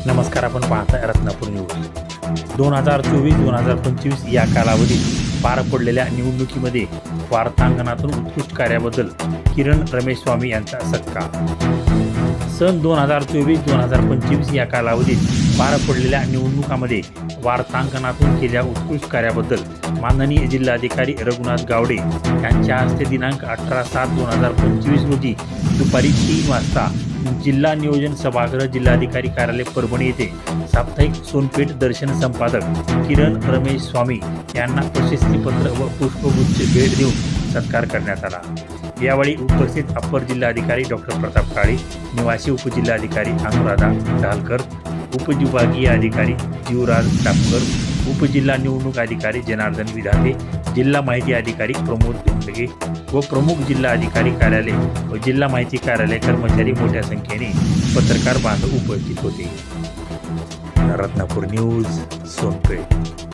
नमस्कार, आपण पाहताय रत्नापूर न्यूज। 2024-2025 या कालावधीत पार पडलेल्या निवडणुकीमध्ये वार्तांकनातून उत्कृष्ट कार्याबद्दल किरण रमेश स्वामी यांचा सत्कार। सन 2024-2025 या कालावधीत पार पडलेल्या निवडणुकामध्ये वार्तांकनातून केलेल्या उत्कृष्ट कार्याबद्दल माननीय जिल्हाधिकारी रघुनाथ गावडे यांच्या हस्ते दिनांक 18/7/2025 रोजी दुपारी 3 वाजता जिल्हा नियोजन सभागृह जिल्हाधिकारी कार्यालय परभणी येथे साप्ताहिक सोनपेठ दर्शन संपादक किरण रमेश स्वामी यांना प्रशस्तीपत्र व पुष्पगुच्छ भेट देऊन सत्कार करण्यात आला। यावेळी उपस्थित अप्पर जिल्हाधिकारी डॉक्टर प्रताप काळे, निवासी उपजिल्हाधिकारी अनुराधा ढालकर, उपविभागीय अधिकारी जीवराज टापकर, उपजिल्हा निवडणूक अधिकारी जनार्दन विधाते, जिल्हा माहिती अधिकारी प्रमोद धोंडगे व प्रमुख जिल्हा अधिकारी कार्यालय व जिल्हा माहिती कार्यालय कर्मचारी मोठ्या संख्येने पत्रकार बांधव उपस्थित होते। रत्नापूर न्यूज, सोनपेठ।